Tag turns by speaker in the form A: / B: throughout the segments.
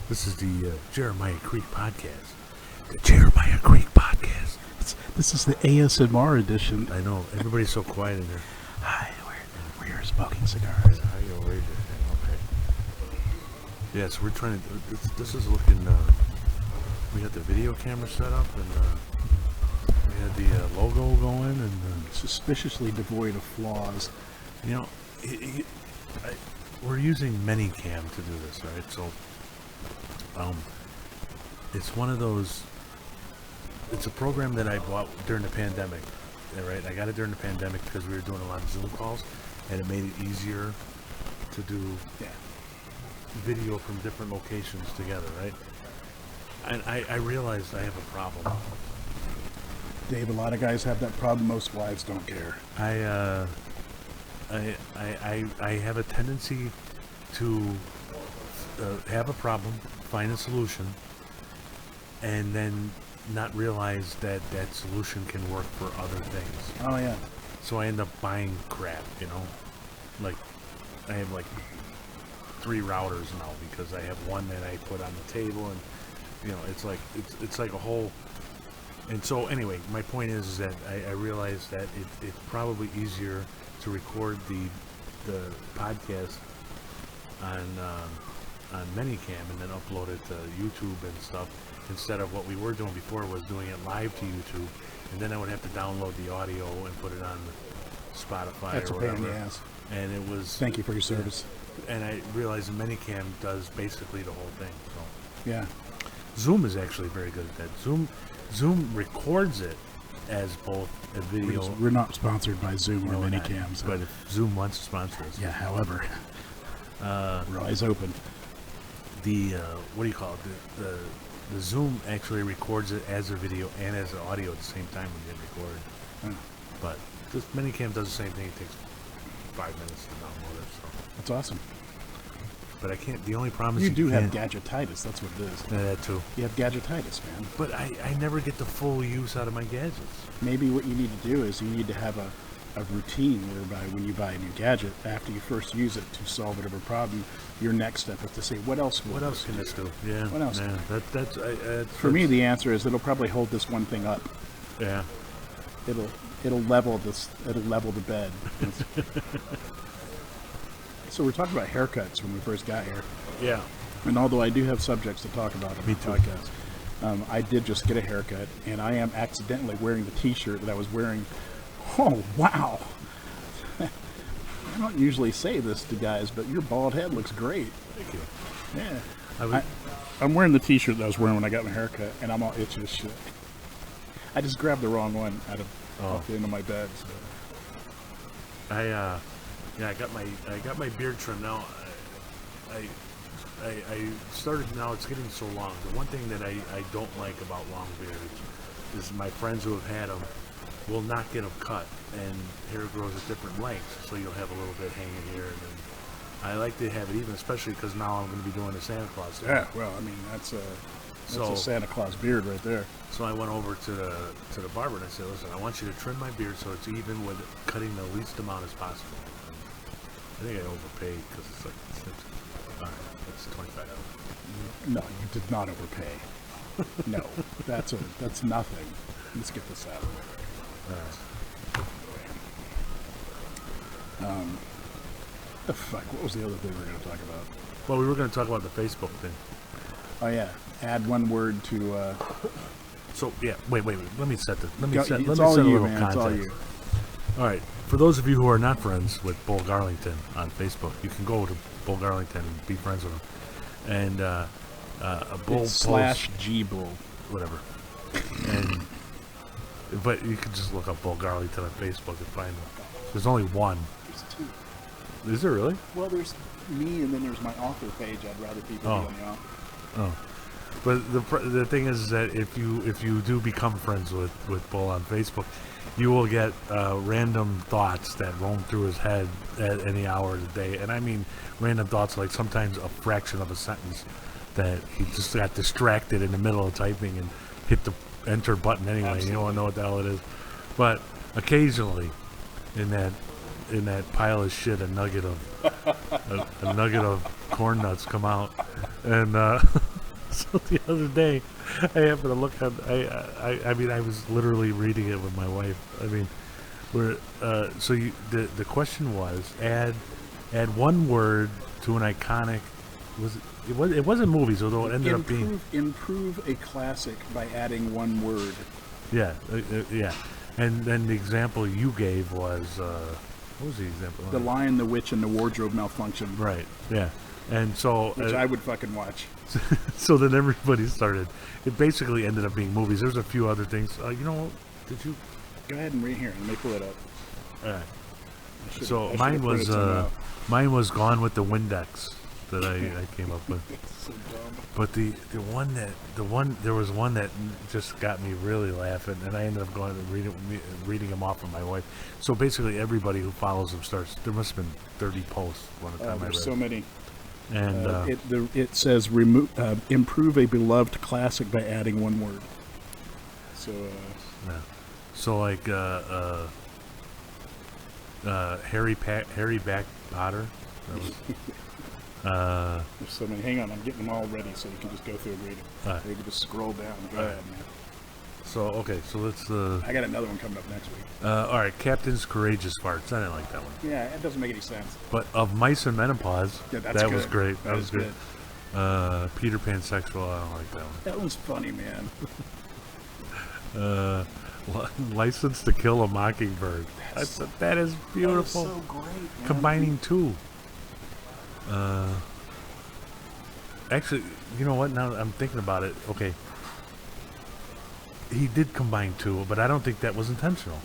A: This is the Jeremiah Creek Podcast. The Jeremiah Creek Podcast.
B: This is the ASMR edition.
A: I know, everybody's so quiet in there.
B: Hi, we're here smoking cigars.
A: How you raise your hand? Okay. Yes, we're trying to. This is looking. We had the video camera set up, and we had the logo going, and
B: Suspiciously devoid of flaws.
A: you know, we're using ManyCam to do this, right? So, it's one of those. It's a program that I bought during the pandemic. Right, I got it during the pandemic because we were doing a lot of Zoom calls, and it made it easier to do video from different locations together, right? And I realized I have a problem.
B: Dave, a lot of guys have that problem. Most wives don't care.
A: I have a tendency to have a problem, find a solution, and then not realize that that solution can work for other things.
B: Oh yeah.
A: So I end up buying crap, you know? Like, I have like 3 routers now because I have one that I put on the table, and you know, it's like a whole. And so anyway, my point is that I realized that it's probably easier to record the podcast on ManyCam and then upload it to YouTube and stuff, instead of what we were doing before was doing it live to YouTube, and then I would have to download the audio and put it on Spotify.
B: That's
A: or
B: a pain
A: whatever.
B: in the ass.
A: And it was.
B: Thank you for your service.
A: And I realized ManyCam does basically the whole thing. So
B: Yeah.
A: Zoom is actually very good at that. Zoom records it as both a video.
B: We're not sponsored by Zoom or
A: No, we're not.
B: ManyCam, so
A: But if Zoom wants to sponsor us,
B: yeah. However, we're always open.
A: the what do you call it? The Zoom actually records it as a video and as an audio at the same time when you hit record.
B: Oh,
A: But this ManyCam does the same thing. It takes 5 minutes to download it. So,
B: that's awesome.
A: but I can't. The only problem is
B: You do have
A: can't-
B: gadgetitis. That's what it is.
A: that too.
B: You have gadgetitis, man.
A: But I never get the full use out of my gadgets.
B: Maybe what you need to do is you need to have a routine whereby when you buy a new gadget, after you first use it to solve whatever problem, your next step is to say, what else will
A: What else can this do? Yeah.
B: What else?
A: Yeah, that's
B: For me, the answer is it'll probably hold this one thing up.
A: yeah.
B: It'll level this. It'll level the bed. So we're talking about haircuts when we first got here,
A: Yeah.
B: and although I do have subjects to talk about on
A: Me
B: the
A: too.
B: podcast, I did just get a haircut, and I am accidentally wearing the T-shirt that I was wearing. Oh wow! I don't usually say this to guys, but your bald head looks great.
A: Thank you.
B: Yeah.
A: I
B: I'm wearing the T-shirt that I was wearing when I got my haircut, and I'm all itchy as shit. I just grabbed the wrong one off the end of my bed. So.
A: I got my beard trimmed now. I started now. It's getting so long. The one thing that I don't like about long beards is my friends who have had them will not get them cut, and hair grows at different lengths. So you'll have a little bit hanging here, and then I like to have it even, especially because now I'm going to be doing the Santa Claus thing.
B: Yeah, well, I mean that's a Santa Claus beard right there.
A: So I went over to the barber and I said, listen, I want you to trim my beard so it's even with cutting the least amount as possible. I think I overpaid because it's like all right, that's $25.
B: No, you did not overpay. No, that's nothing. Let's get this out of the way. The fuck? What was the other thing we were going to talk about?
A: Well, we were going to talk about the Facebook thing.
B: Oh yeah, add one word to.
A: So yeah, wait. Let me set
B: It's
A: a
B: all you,
A: little
B: man.
A: context.
B: It's all you.
A: All right, for those of you who are not friends with Bull Garlington on Facebook, you can go to Bull Garlington and be friends with him. And a Bull
B: It's
A: post,
B: /G Bull.
A: whatever. And but you can just look up Bull Garlington on Facebook and find him. There's only one.
B: There's 2.
A: Is there really?
B: Well, there's me, and then there's my author page. I'd rather people
A: Oh.
B: be on the author.
A: Oh. But the thing is that if you do become friends with Bull on Facebook, you will get random thoughts that roam through his head at any hour of the day. And I mean random thoughts, like sometimes a fraction of a sentence that he just got distracted in the middle of typing and hit the enter button anyway.
B: Absolutely.
A: You don't know what the hell it is. But occasionally in that pile of shit, a nugget of corn nuts come out. And So the other day, I happened to look at. I mean, I was literally reading it with my wife. I mean, we're so you the question was add one word to an iconic. It wasn't movies, although it ended up being
B: improve a classic by adding one word.
A: yeah yeah. And then the example you gave was what was the example?
B: The Lion, the Witch, and the Wardrobe Malfunction.
A: Right. Yeah. And so
B: Which I would fucking watch.
A: so then everybody started. It basically ended up being movies. There's a few other things. You know, did you?
B: Go ahead and read here. Let me pull it up.
A: All right.
B: I
A: So
B: should've
A: mine was Gone with the Windex that I came up with.
B: so dumb.
A: But there was one that just got me really laughing, and I ended up going and reading them off with my wife. So basically, everybody who follows him starts. There must have been 30 posts one time I read.
B: There's so many.
A: And
B: It says improve a beloved classic by adding one word. So
A: yeah. So like Harry Back Potter. That was,
B: there's so many. Hang on, I'm getting them all ready so you can just go through and read them. You can just scroll down. Go ahead, man.
A: So okay, so let's.
B: I got another one coming up next week.
A: All right, Captain's Courageous Farts. I didn't like that one.
B: Yeah, it doesn't make any sense.
A: But Of Mice and Menopause,
B: Yeah, that's
A: that
B: good.
A: was great. That was good.
B: good.
A: Peter Pan Sexual. I don't like that one.
B: That one's funny, man.
A: License to Kill a Mockingbird. That is beautiful.
B: That is so great, man.
A: Combining two. Actually, you know what? Now I'm thinking about it. Okay. He did combine two, but I don't think that was intentional.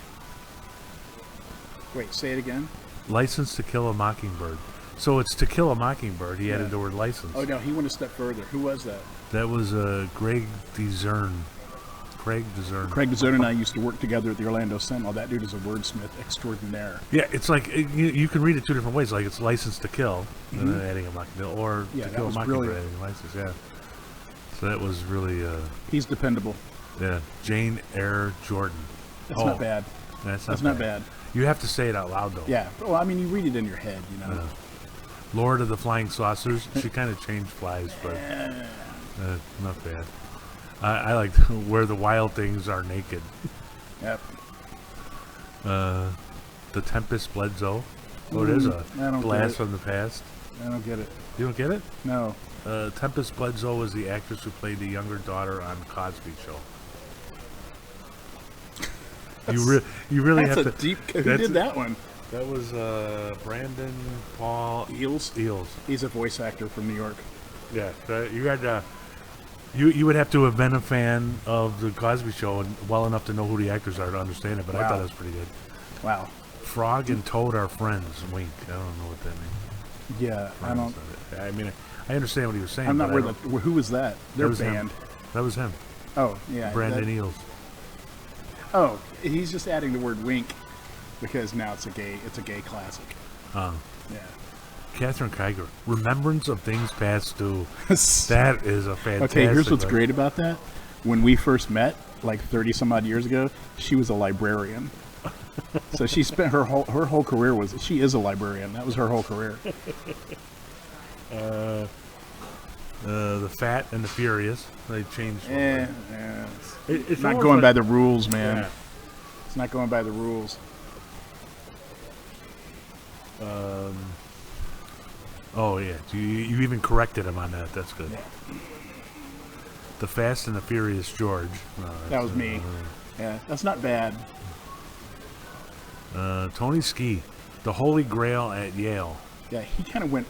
B: Wait, say it again.
A: License to Kill a Mockingbird. So it's To Kill a Mockingbird. He added the word license.
B: Oh no, he went a step further. Who was that?
A: That was Greg DeZern. Craig DeZern.
B: Craig DeZern and I used to work together at the Orlando Sentinel. That dude is a wordsmith extraordinaire.
A: Yeah, it's like you can read it two different ways. Like it's License to Kill, and then adding a Mockingbird, or
B: Yeah,
A: To
B: that
A: Kill a
B: was
A: Mockingbird,
B: brilliant.
A: adding a license. Yeah. So that was really
B: He's dependable.
A: yeah. Jane Eyre Jordan.
B: That's not bad.
A: That's
B: not bad.
A: You have to say it out loud though.
B: Yeah. Well, I mean, you read it in your head, you know.
A: Lord of the Flying Saucers. She kind of changed flies, but not bad. I like Where the Wild Things Are Naked.
B: Yep.
A: The Tempest Bledsoe. Oh, it is a
B: I don't
A: blast
B: get it.
A: from the past.
B: I don't get it.
A: You don't get it?
B: No.
A: Tempest Bledsoe was the actress who played the younger daughter on Cosby Show. You really
B: That's
A: have
B: a
A: to.
B: deep. Who did that one?
A: That was Brandon Paul
B: Eels.
A: Eels.
B: He's a voice actor from New York.
A: Yeah, you had you would have to have been a fan of the Cosby Show and well enough to know who the actors are to understand it. But I
B: Wow.
A: thought it was pretty good.
B: Wow.
A: Frog and Toad are friends. Wink. I don't know what that means.
B: Yeah, I don't.
A: I mean, I understand what he was saying.
B: I'm not
A: but
B: where the. Who was that? Their
A: was him.
B: band.
A: That was him.
B: Oh yeah.
A: Brandon
B: that-
A: Eels.
B: Oh, he's just adding the word wink because now it's a gay classic.
A: Uh,
B: Yeah.
A: Catherine Kiger. Remembrance of Things Past Due. That is a fantastic.
B: Okay, here's what's
A: one.
B: great about that. When we first met, like 30 some odd years ago, she was a librarian. So she spent her whole career she is a librarian. That was her whole career.
A: The Fat and the Furious. They changed.
B: It's not
A: almost
B: going
A: like-
B: by the rules, man.
A: Yeah.
B: It's not going by the rules.
A: Oh yeah, you even corrected him on that. That's good. The Fast and the Furious George.
B: That was me. Yeah, that's not bad.
A: Tony Ski, The Holy Grail at Yale.
B: Yeah, he kind of went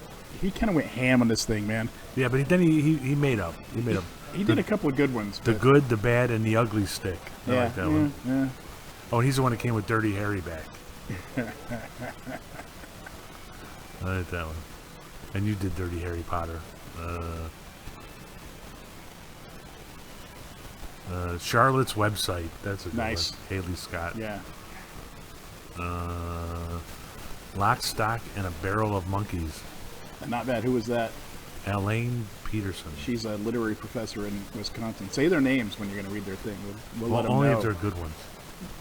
B: ham on this thing, man.
A: Yeah, but then he made up. He made up.
B: He did a couple of good ones.
A: The
B: but-
A: Good, the Bad, and the Ugly Stick. I
B: yeah,
A: like that one.
B: yeah.
A: Oh, and he's the one that came with Dirty Harry back. I like that one. And you did Dirty Harry Potter. Charlotte's Website. That's a good
B: Nice.
A: one. Haley Scott.
B: Yeah.
A: Lock, Stock, and a Barrel of Monkeys.
B: Not bad. Who was that?
A: Elaine Peterson.
B: She's a literary professor in Wisconsin. Say their names when you're going to read their thing. We'll let
A: Well,
B: them
A: only
B: know.
A: if they're good ones.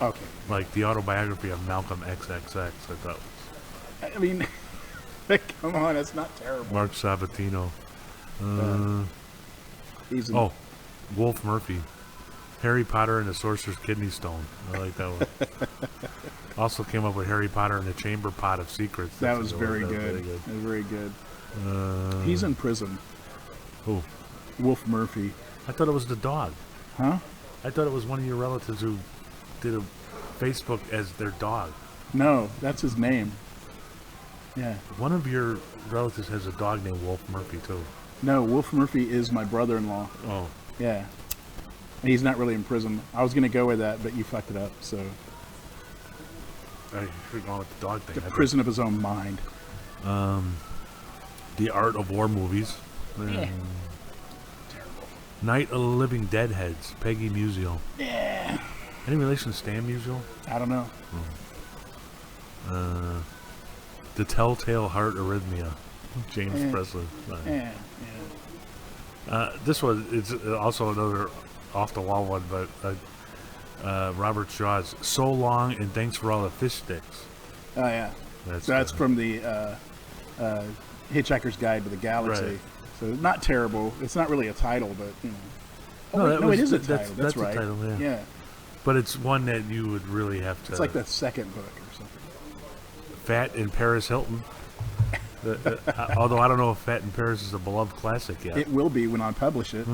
B: Okay.
A: Like the autobiography of Malcolm XXX, I thought.
B: I mean, come on, that's not terrible.
A: Mark Sabatino.
B: He's in,
A: Oh, Wolf Murphy. Harry Potter and the Sorcerer's Kidney Stone. I like that one. Also came up with Harry Potter and the Chamber Pot of Secrets.
B: that
A: That's
B: was
A: a good one.
B: very
A: That was
B: good.
A: very good.
B: That was very good.
A: Uh,
B: He's in prison.
A: Who?
B: Wolf Murphy.
A: I thought it was the dog.
B: Huh?
A: I thought it was one of your relatives who did a Facebook as their dog.
B: No, that's his name. Yeah.
A: One of your relatives has a dog named Wolf Murphy too.
B: No, Wolf Murphy is my brother-in-law.
A: Oh,
B: Yeah. And he's not really in prison. I was going to go with that, but you fucked it up. So,
A: I should have gone with the dog thing.
B: the prison of his own mind.
A: The Art of War movies.
B: Yeah.
A: Night of the Living Deadheads. Peggy Musial.
B: Yeah.
A: Any relation to Stan Musial?
B: I don't know.
A: The Telltale Heart Arrhythmia. James
B: Yeah.
A: Presley.
B: Yeah.
A: This was it's also another off the wall one, but Robert Shaw's "So Long and Thanks for All the Fish Sticks."
B: Oh, yeah. That's from the Hitchhiker's Guide to the Galaxy.
A: Right.
B: So not terrible. It's not really a title, but you know.
A: No,
B: wait,
A: that
B: no,
A: was-
B: it is a
A: that's-
B: title.
A: that's
B: That's
A: a
B: right.
A: title, yeah.
B: Yeah.
A: but it's one that you would really have to.
B: It's like the second book or something.
A: Fat in Paris Hilton. Although I don't know if Fat in Paris is a beloved classic yet.
B: It will be when I publish it.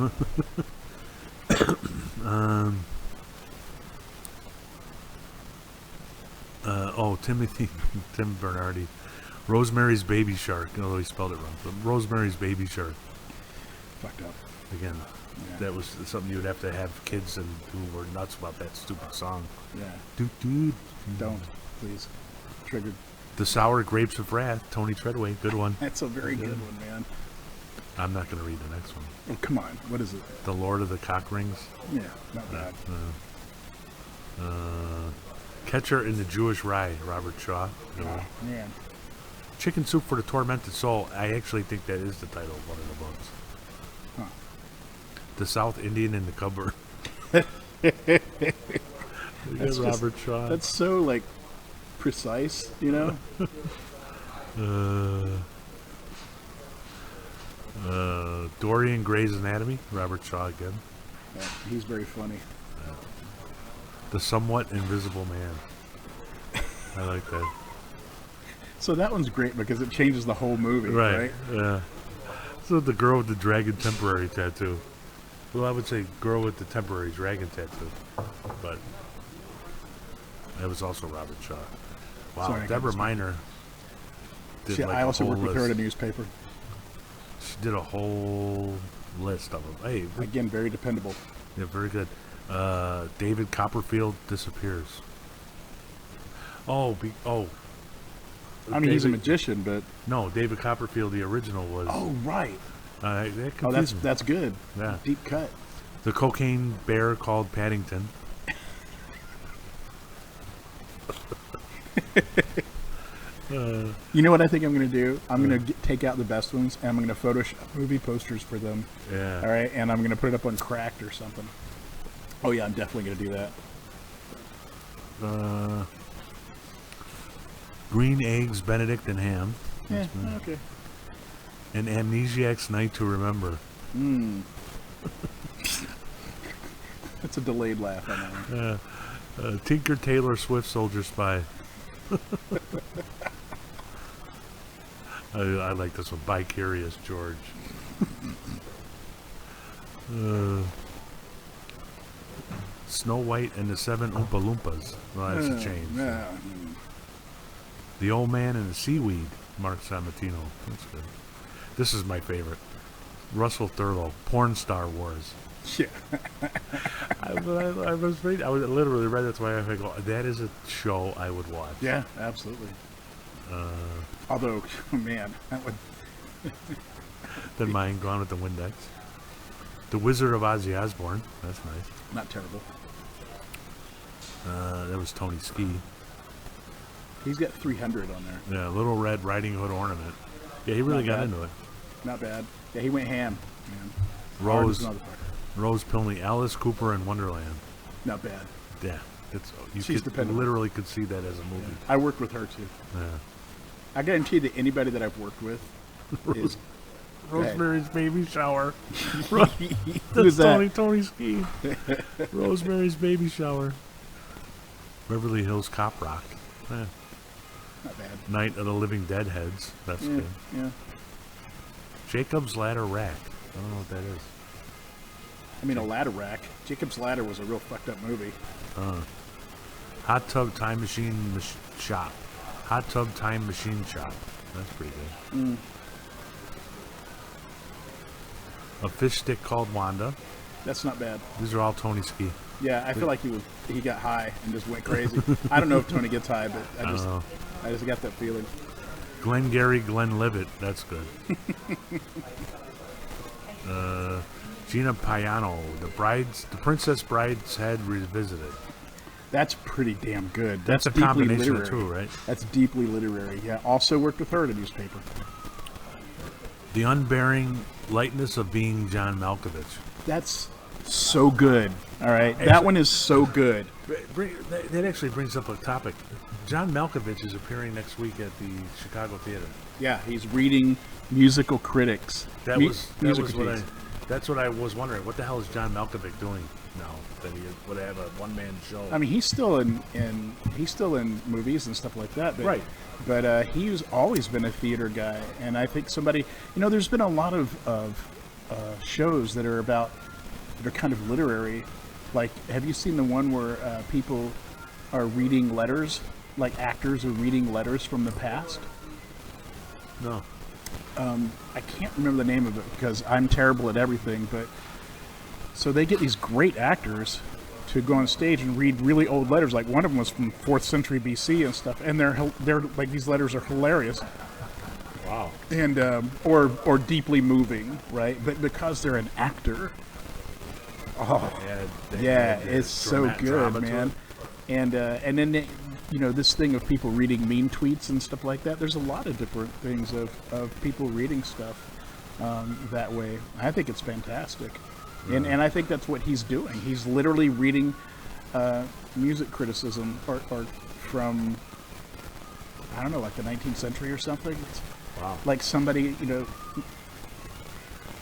A: Tim Bernardi. Rosemary's Baby Shark, although he spelled it wrong. But Rosemary's Baby Shark.
B: Fucked up.
A: Again,
B: Yeah.
A: that was something you would have to have kids and who were nuts about that stupid song.
B: Yeah.
A: Doo.
B: Don't, please. Triggered.
A: The Sour Grapes of Wrath, Tony Treadway, good one.
B: That's a very good one, man.
A: I'm not going to read the next one.
B: Oh, come on. What is it?
A: The Lord of the Cock Rings.
B: Yeah, not bad.
A: Catcher in the Jewish Rye, Robert Shaw. Good one.
B: Oh, man.
A: Chicken Soup for the Tormented Soul. I actually think that is the title of one of the books.
B: Huh.
A: The South Indian in the Cupboard.
B: That's
A: Robert Shaw.
B: That's so, like, precise, you know?
A: Dorian Gray's Anatomy, Robert Shaw again.
B: Yeah, he's very funny.
A: The Somewhat Invisible Man. I like that.
B: So that one's great because it changes the whole movie, right?
A: Yeah. So the girl with the dragon temporary tattoo. Well, I would say girl with the temporary dragon tattoo, but that was also Robert Shaw. Wow,
B: Sorry, I got
A: Deborah
B: this-
A: Miner. Did
B: See,
A: like
B: I
A: a
B: also
A: whole
B: worked with her at a
A: list.
B: newspaper.
A: She did a whole list of them. Hey,
B: Again, very dependable.
A: yeah, very good. David Copperfield disappears. Oh.
B: I mean, he's a
A: David-
B: magician, but
A: No, David Copperfield, the original was.
B: right.
A: That
B: Oh,
A: confused me.
B: that's good.
A: Yeah.
B: Deep cut.
A: The cocaine bear called Paddington.
B: You know what I think I'm going to do? I'm going to take out the best ones and I'm going to Photoshop movie posters for them.
A: Yeah.
B: All right, and I'm going to put it up on Cracked or something. Oh yeah, I'm definitely going to do that.
A: Green Eggs, Benedict, and Ham.
B: Yeah, okay.
A: And Amnesiac's Night to Remember.
B: That's a delayed laugh on that one.
A: Tinker Tailor Swift Soldier Spy. I like this one. By Curious George. Snow White and the Seven Oompa Loompas. Well, that's a change.
B: Yeah.
A: The Old Man and the Seaweed. Mark Samatino. That's good. This is my favorite. Russell Thurlow. Porn Star Wars.
B: Yeah.
A: I was reading. I was literally read. That's why I go. That is a show I would watch.
B: Yeah, absolutely. Although, man, that would.
A: Then mine Gone with the Windex. The Wizard of Ozzy Osbourne. That's nice.
B: Not terrible.
A: That was Tony Ski.
B: He's got 300 on there.
A: Yeah, Little Red Riding Hood Ornament. Yeah, he really
B: Not
A: got
B: bad.
A: into it.
B: Not bad. Yeah, he went ham, man.
A: Rose,
B: Hard as a motherfucker.
A: Rose Pilney, Alice Cooper in Wonderland.
B: Not bad.
A: Yeah, it's you
B: She's
A: could
B: dependable.
A: literally could see that as a movie.
B: I worked with her too.
A: Yeah.
B: I guarantee that anybody that I've worked with is
A: Rosemary's Baby Shower.
B: Who's that?
A: Tony Ski. Rosemary's Baby Shower. Beverly Hills Cop Rock. Eh.
B: Not bad.
A: Night of the Living Deadheads. That's
B: Yeah,
A: good.
B: yeah.
A: Jacob's Ladder Rack. I don't know what that is.
B: I mean, a ladder rack. Jacob's Ladder was a real fucked up movie.
A: Hot Tub Time Machine Shop. Hot Tub Time Machine Shop. That's pretty good. A fish stick called Wanda.
B: That's not bad.
A: These are all Tony Ski.
B: Yeah, I feel like he got high and just went crazy. I don't know if Tony gets high, but
A: I don't know.
B: I just got that feeling.
A: Glengarry Glenn Livett. That's good. Gina Piano. The Princess Bride's Head Revisited.
B: That's pretty damn good.
A: That's a
B: deeply
A: combination of
B: literary.
A: two, right?
B: That's deeply literary. Yeah. Also worked with her at a newspaper.
A: The Unbearing Lightness of Being John Malkovich.
B: That's so good. All right. That one is so good.
A: That actually brings up a topic. John Malkovich is appearing next week at the Chicago Theater.
B: Yeah, he's reading musical critics.
A: That's what I was wondering. What the hell is John Malkovich doing now that he would have a one-man show?
B: I mean, he's still in movies and stuff like that. But,
A: Right.
B: But he's always been a theater guy, and I think there's been a lot of shows that are kind of literary. Like, have you seen the one where people are reading letters? Like actors are reading letters from the past?
A: No.
B: I can't remember the name of it because I'm terrible at everything, but so they get these great actors to go on stage and read really old letters. Like one of them was from 4th century BC and stuff, and they're like, these letters are hilarious.
A: Wow.
B: And or deeply moving, right? But because they're an actor, it's so good, man. And then this thing of people reading mean tweets and stuff like that. There's a lot of different things of people reading stuff that way. I think it's fantastic, and I think that's what he's doing. He's literally reading music criticism or from, I don't know, like the 19th century or something.
A: Wow.
B: Like somebody,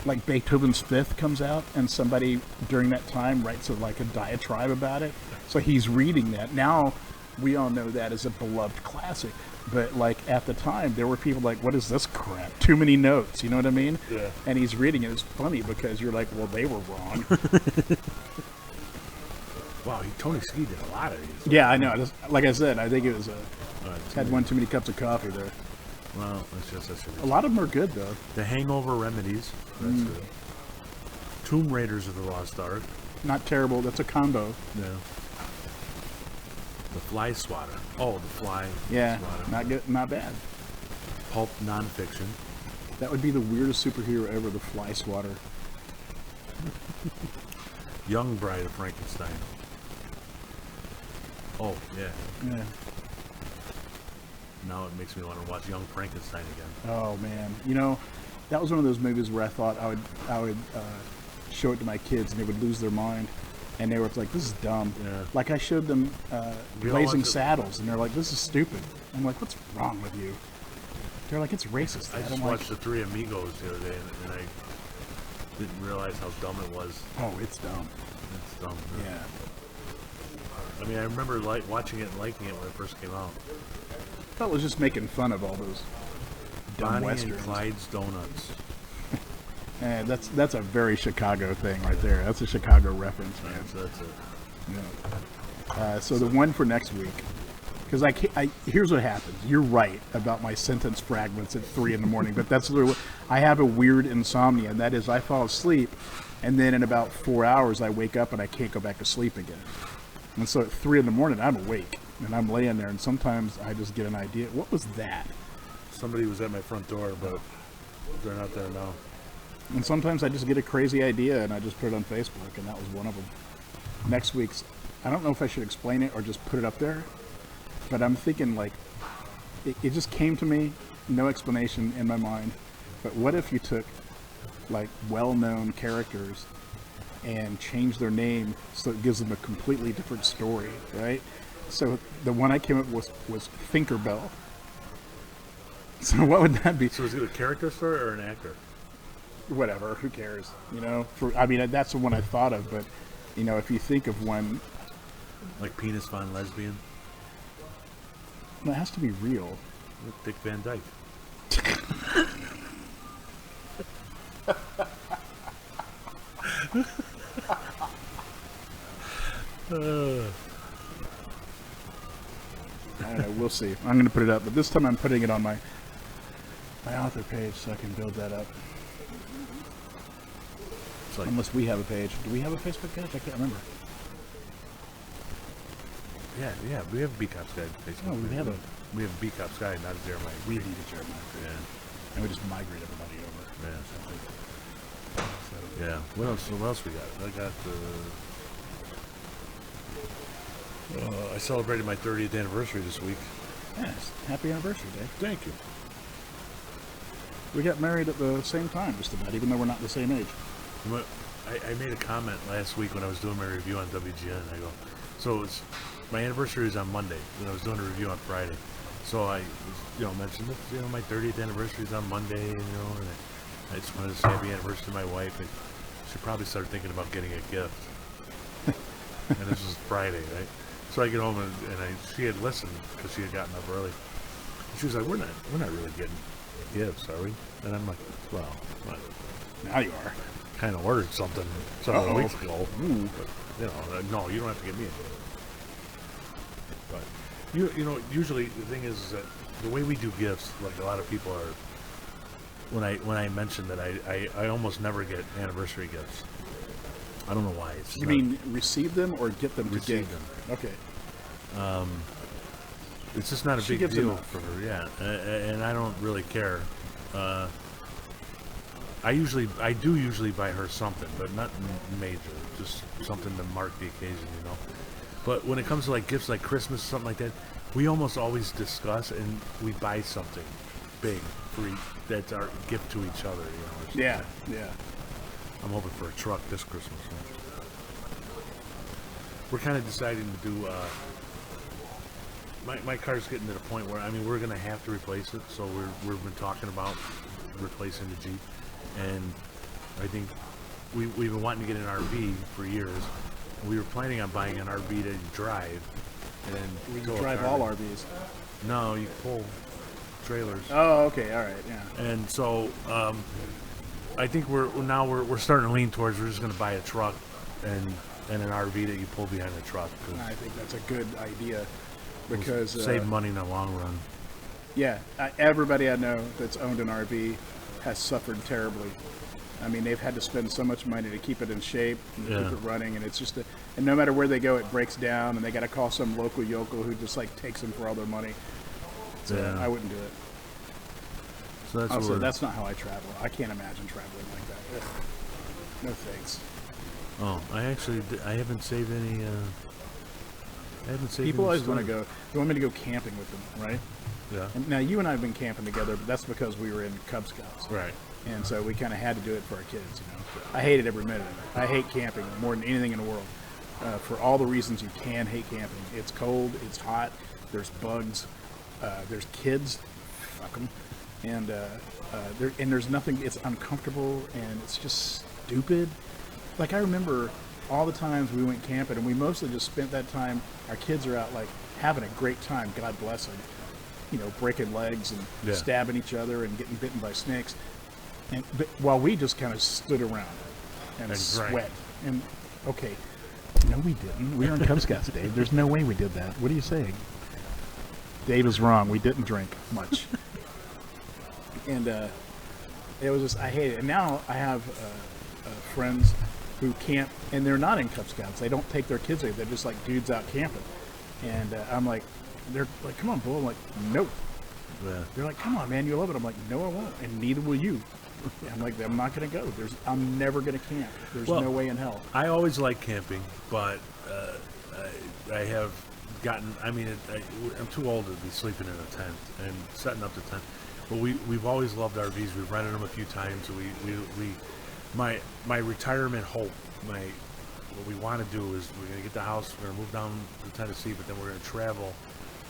B: like Beethoven's Fifth comes out, and somebody during that time writes a diatribe about it. So he's reading that. Now, we all know that as a beloved classic. But, like, at the time, there were people like, what is this crap? Too many notes, you know what I mean?
A: Yeah.
B: And he's reading it. It's funny because you're like, well, they were wrong.
A: Wow, Tony Ski did a lot of these.
B: Yeah, I know. Like I said, I think it was had one too many cups of coffee there.
A: Well, that's
B: A lot of them are good, though.
A: The Hangover Remedies. That's good. Tomb Raiders of the Lost Ark.
B: Not terrible. That's a combo.
A: Yeah. The Fly Swatter. Oh, The Fly
B: Yeah,
A: Swatter.
B: not good, not bad.
A: Pulp Nonfiction.
B: That would be the weirdest superhero ever, the Fly Swatter.
A: Young Bride of Frankenstein. Oh, yeah.
B: Yeah.
A: Now it makes me want to watch Young Frankenstein again.
B: Oh man, that was one of those movies where I thought I would show it to my kids and they would lose their mind, and they were like, "This is dumb."
A: Yeah.
B: Like I showed them
A: We all
B: Blazing
A: watched it.
B: Saddles, and they're like, "This is stupid." I'm like, "What's wrong with you?" They're like, "It's racist."
A: I
B: Dad."
A: just
B: I'm like,
A: watched The Three Amigos the other day, and I didn't realize how dumb it was.
B: "Oh, it's dumb."
A: It's dumb.
B: Yeah.
A: I mean, I remember watching it and liking it when it first came out.
B: I thought it was just making fun of all those dumb
A: Bonnie
B: westerns.
A: and Clyde's Donuts.
B: That's a very Chicago thing right there. That's a Chicago reference, man.
A: That's it.
B: Yeah. So the one for next week, because here's what happens. You're right about my sentence fragments at 3 a.m, but that's literally I have a weird insomnia, and that is I fall asleep, and then in about 4 hours I wake up and I can't go back to sleep again. And so at 3 a.m, I'm awake and I'm laying there, and sometimes I just get an idea. What was that?
A: Somebody was at my front door, but they're not there now.
B: And sometimes I just get a crazy idea and I just put it on Facebook, and that was one of them. Next week's, I don't know if I should explain it or just put it up there, but I'm thinking it just came to me, no explanation in my mind. But what if you took well-known characters and changed their name so it gives them a completely different story, right? So the one I came up with was Tinkerbell. So what would that be?
A: So is it a character story or an actor?
B: whatever. Who cares? You know. I mean, that's the one I thought of. But you know, if you think of one,
A: Like Penis Von Lesbian
B: it has to be real.
A: with Dick Van Dyke.
B: I don't know. We'll see. I'm going to put it up, but this time I'm putting it on my author page so I can build that up.
A: It's like,
B: Unless we have a page. Do we have a Facebook page? I can't remember.
A: yeah, we have a B Cops Guide Facebook.
B: Oh, we have a.
A: We have a B Cops Guide, not a Jeremiah.
B: We need a Jeremiah.
A: Yeah,
B: And we just migrate everybody over.
A: yeah,
B: So,
A: yeah. What else we got? I got I celebrated my 30th anniversary this week.
B: yes. Happy anniversary, Dave.
A: Thank you.
B: We got married at the same time, just about, even though we're not the same age.
A: What- I made a comment last week when I was doing my review on WGN. I go, so it's my anniversary is on Monday, and I was doing a review on Friday. So I, mentioned that, my 30th anniversary is on Monday, and I just wanted to say happy anniversary to my wife. And she probably started thinking about getting a gift. And this was Friday, right? So I get home and she had listened because she had gotten up early. And she was like, "We're not really getting gifts, are we?" And I'm like, "Well, what?
B: Now you are.
A: Kind of ordered something several
B: Uh-oh.
A: weeks ago. But, no, you don't have to get me anything." But usually the thing is that the way we do gifts, like a lot of people are. When I mention that I almost never get anniversary gifts. I don't know why. It's
B: You
A: not-
B: mean receive them or get them to
A: Receive
B: give?
A: them.
B: Okay.
A: It's just not a
B: She
A: big
B: gives
A: deal
B: enough.
A: for her, yeah. And I don't really care. I do usually buy her something, but nothing major. Just something to mark the occasion, But when it comes to like gifts like Christmas, something like that, we almost always discuss and we buy something big that's our gift to each other, or something.
B: Yeah, yeah.
A: I'm hoping for a truck this Christmas. We're kind of deciding to do. My car's getting to the point where we're gonna have to replace it. So we've been talking about replacing the Jeep, and I think we've been wanting to get an RV for years. We were planning on buying an RV to drive, and then
B: We
A: tow a
B: drive
A: car.
B: all RVs.
A: No, you pull trailers.
B: Oh, okay, all right, yeah.
A: And so I think we're starting to lean towards we're just going to buy a truck and an RV that you pull behind the truck. 'Cause
B: I think that's a good idea because
A: save money in the long run.
B: yeah, everybody I know that's owned an RV has suffered terribly. I mean, they've had to spend so much money to keep it in shape and
A: Yeah.
B: keep it running, and it's just and no matter where they go, it breaks down, and they got to call some local yokel who just like takes them for all their money. So
A: Yeah.
B: I wouldn't do it.
A: So that's
B: Also,
A: what
B: that's not how I travel. I can't imagine traveling like that. Ugh. No thanks.
A: I haven't saved any. I haven't saved.
B: People
A: any
B: always want to
A: storage.
B: go. They want me to go camping with them, right?
A: Yeah.
B: And now you and I have been camping together, but that's because we were in Cub Scouts.
A: Right.
B: And so we kind of had to do it for our kids, I hated every minute of it. I hate camping more than anything in the world. For all the reasons you can hate camping. It's cold, it's hot, there's bugs, there's kids, fuck them, and there's nothing, it's uncomfortable, and it's just stupid. Like, I remember all the times we went camping, and we mostly just spent that time, our kids are out, like, having a great time, God bless them, breaking legs and
A: Yeah.
B: stabbing each other and getting bitten by snakes. But while we just kind of stood around and
A: And
B: sweat.
A: drank.
B: And okay, no, we didn't. We were in Cub Scouts, Dave. There's no way we did that. What are you saying? Dave is wrong. We didn't drink much. And it was just, I hate it. And now I have friends who camp, and they're not in Cub Scouts. They don't take their kids with. They're just like dudes out camping. And I'm like, they're like, come on, Bull. I'm like, nope.
A: Yeah.
B: They're like, come on, man, you love it. I'm like, no, I won't, and neither will you. I'm like, I'm not going to go. I'm never going to camp. There's
A: Well,
B: no way in hell.
A: I always like camping, but I have gotten. I'm too old to be sleeping in a tent and setting up the tent. But we've always loved RVs. We've rented them a few times. My retirement hope, what we want to do is we're going to get the house. We're going to move down to Tennessee, but then we're going to travel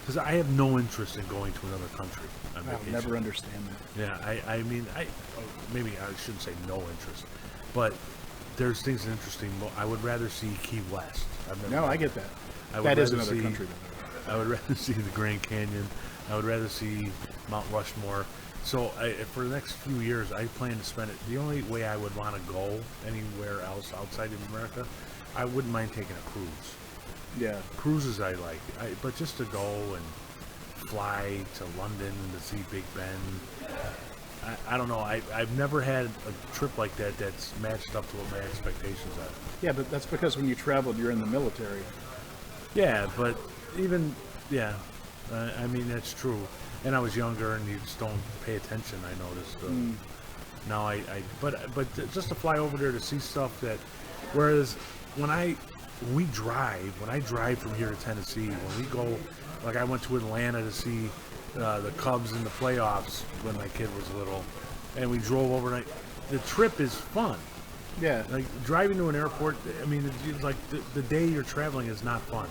A: because I have no interest in going to another country on
B: I'll
A: vacation.
B: never understand that.
A: Yeah, I mean, maybe I shouldn't say no interest, but there's things interesting. I would rather see Key West.
B: No, I get that.
A: I would
B: That is
A: rather
B: another
A: see-
B: country. Though.
A: I would rather see the Grand Canyon. I would rather see Mount Rushmore. So for the next few years, I plan to spend it. The only way I would want to go anywhere else outside of America, I wouldn't mind taking a cruise.
B: Yeah.
A: Cruises I like, but just to go and fly to London to see Big Ben. I don't know. I've never had a trip like that that's matched up to what my expectations are.
B: Yeah, but that's because when you traveled, you're in the military.
A: Yeah, but even yeah, I mean that's true. And I was younger, and you just don't pay attention. I noticed. Now but just to fly over there to see stuff that, whereas when I drive from here to Tennessee, when we go, like I went to Atlanta to see the Cubs in the playoffs when my kid was little, and we drove overnight. The trip is fun.
B: Yeah.
A: Like driving to an airport, I mean, it's like the day you're traveling is not fun.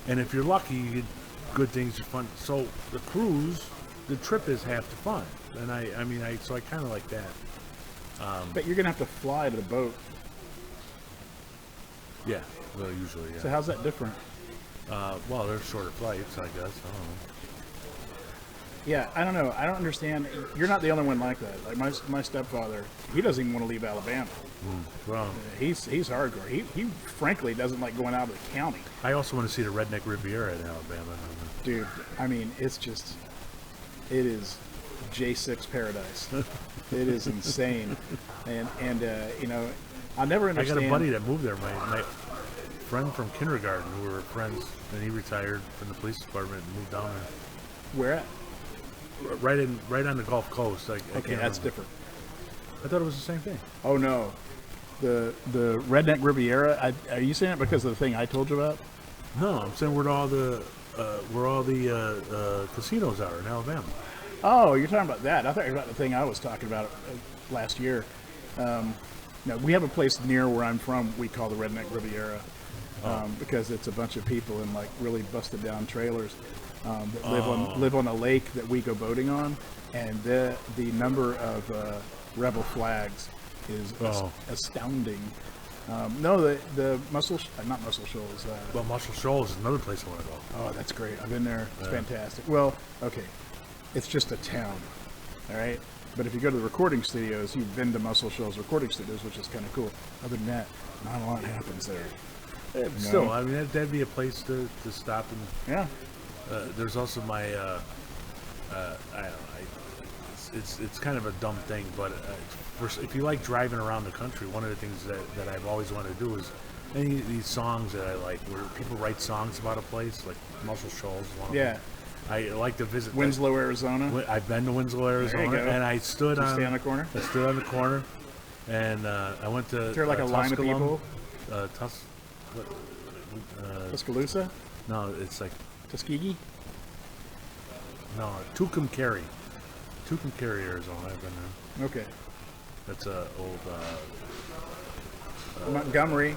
A: And if you're lucky, you get good things, you're fun. So the cruise, the trip is half the fun. And I kind of like that.
B: But you're gonna have to fly to the boat.
A: Yeah, well, usually, yeah.
B: So how's that different?
A: Well, they're shorter flights, I guess. I don't know.
B: Yeah, I don't know. I don't understand. You're not the only one like that. Like my stepfather, he doesn't even want to leave Alabama.
A: Well,
B: He's hardcore. He frankly doesn't like going out of the county.
A: I also want to see the Redneck Riviera in Alabama.
B: Dude, I mean, it is J6 paradise. It is insane. And you know, I'll never
A: I
B: understand.
A: got a buddy that moved there. My friend from kindergarten, who were friends, and he retired from the police department and moved down
B: Where at?
A: there. Right on the Gulf Coast. I
B: Okay,
A: can't
B: that's
A: remember.
B: different.
A: I thought it was the same thing.
B: Oh no, the Redneck Riviera. Are you saying it because of the thing I told you about?
A: No, I'm saying where all the casinos are in Alabama.
B: Oh, you're talking about that. I thought you were about the thing I was talking about last year. No, we have a place near where I'm from we call the Redneck Riviera because it's a bunch of people in like really busted down trailers that live on a lake that we go boating on, and the number of rebel flags is astounding. No, the not Muscle Shoals.
A: Well, Muscle Shoals is another place I want to go.
B: Oh, that's great. I've been there. It's fantastic. Well, okay. It's just a town, all right? But if you go to the recording studios, you've been to Muscle Shoals recording studios, which is kind of cool. Other than that, not a lot happens there.
A: Still, I mean, that'd be a place to stop and.
B: Yeah.
A: There's also my. I don't know. It's kind of a dumb thing, but if you like driving around the country, one of the things that I've always wanted to do is any of these songs that I like, where people write songs about a place, like Muscle Shoals is one of them. I like to visit
B: Winslow, Arizona.
A: I've been to Winslow, Arizona,
B: go.
A: and I stood
B: Did you
A: on
B: stay on the corner?
A: I stood on the corner, and I went to.
B: Is there like a line of people? Tuscaloosa?
A: No, it's like
B: Tuskegee?
A: no Tucumcari, Arizona. I've been there.
B: Okay.
A: That's a old.
B: Montgomery.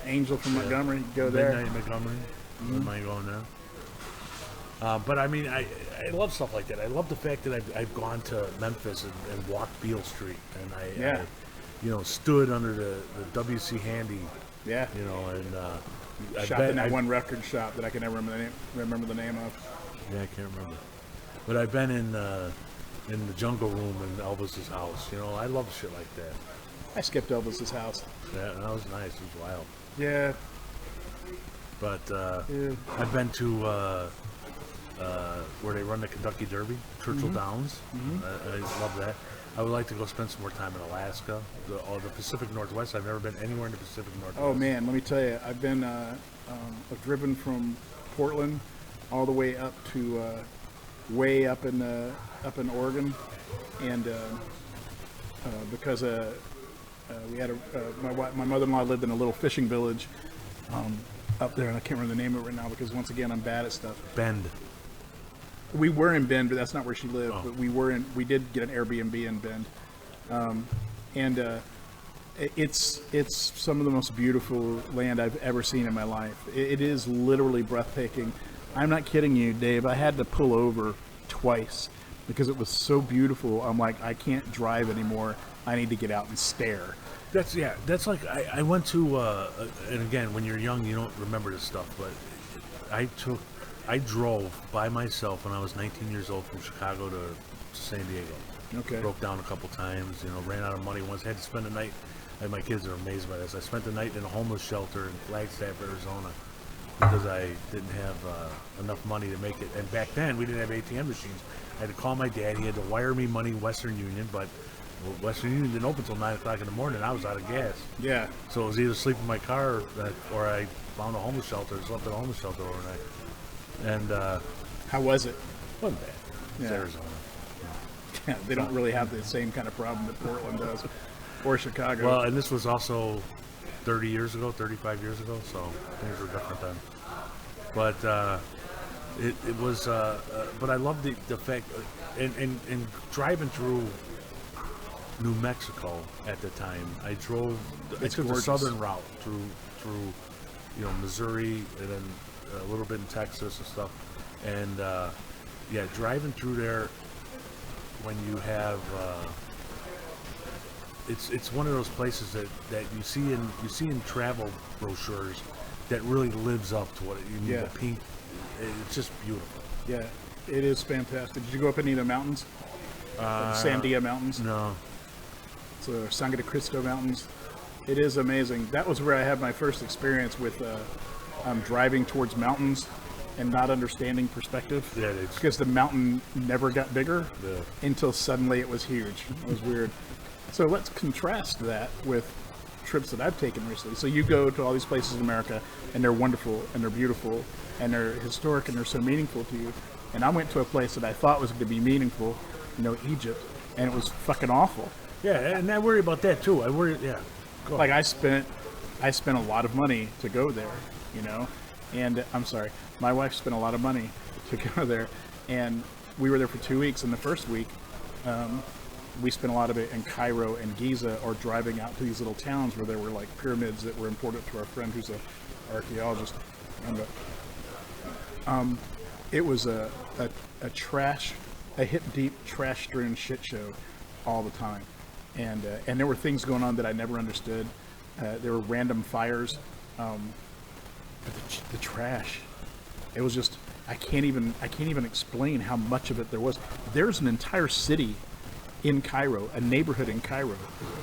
B: Angel from Montgomery. Go there.
A: Midnight Montgomery. Wouldn't mind going there. But I mean, I love stuff like that. I love the fact that I've gone to Memphis and walked Beale Street, and I stood under the W.C. Handy.
B: Yeah.
A: You know, and
B: Shop in that one record shop that I can never remember the name of.
A: Yeah, I can't remember. But I've been in the Jungle Room in Elvis's house. You know, I love shit like that.
B: I skipped Elvis's house.
A: Yeah, that was nice. It was wild.
B: Yeah.
A: But I've been to where they run the Kentucky Derby, Churchill Downs. I love that. I would like to go spend some more time in Alaska, the Pacific Northwest. I've never been anywhere in the Pacific Northwest.
B: Oh man, let me tell you, I've been I've driven from Portland all the way up to way up in Oregon, and because we had my mother-in-law lived in a little fishing village up there, and I can't remember the name of it right now because once again I'm bad at stuff.
A: Bend.
B: We were in Bend, but that's not where she lived.
A: Oh.
B: But we did get an Airbnb in Bend, and it's some of the most beautiful land I've ever seen in my life. It is literally breathtaking. I'm not kidding you, Dave. I had to pull over twice because it was so beautiful. I'm like, I can't drive anymore. I need to get out and stare.
A: That's like I went to and again, when you're young you don't remember this stuff, but I drove by myself when I was 19 years old from Chicago to San Diego.
B: Okay.
A: Broke down a couple times, ran out of money once, had to spend the night, and my kids are amazed by this. I spent the night in a homeless shelter in Flagstaff, Arizona, because I didn't have enough money to make it. And back then, we didn't have ATM machines. I had to call my dad. He had to wire me money, Western Union, but Western Union didn't open until 9 o'clock in the morning. I was out of gas.
B: Yeah.
A: So it was either sleep in my car or I found a homeless shelter, slept in a homeless shelter overnight. And
B: how was it?
A: wasn't bad. It's
B: Yeah.
A: Arizona.
B: Yeah, they don't really have the same kind of problem that Portland does, or Chicago.
A: Well, and this was also 30 years ago, 35 years ago, so things were different then. But it was, but I love the fact, and driving through New Mexico at the time, I took the
B: gorgeous.
A: southern route through Missouri, and then a little bit in Texas and stuff, and driving through there when you have it's one of those places that you see in travel brochures that really lives up to what you need.
B: Yeah.
A: The pink, it's just beautiful.
B: Yeah, it is fantastic. Did you go up any of the mountains? The Sandia Mountains?
A: No.
B: So Sangre de Cristo Mountains. It is amazing. That was where I had my first experience with driving towards mountains and not understanding perspective.
A: Yeah, it's
B: Because the mountain never got bigger
A: Yeah.
B: until suddenly it was huge. It was weird. So let's contrast that with trips that I've taken recently. So you go to all these places in America, and they're wonderful, and they're beautiful, and they're historic, and they're so meaningful to you. And I went to a place that I thought was going to be meaningful, Egypt, and it was fucking awful.
A: Yeah, and I worry about that too. I worry. Yeah. Go
B: Like I spent a lot of money to go there, and I'm sorry, my wife spent a lot of money to go there, and we were there for 2 weeks. And the first week, we spent a lot of it in Cairo and Giza, or driving out to these little towns where there were like pyramids that were important to our friend who's an archaeologist. And it was a hip deep trash strewn shit show all the time, and there were things going on that I never understood. There were random fires, but the trash, it was just, I can't even explain how much of it there was. There's an entire city in Cairo, a neighborhood in Cairo,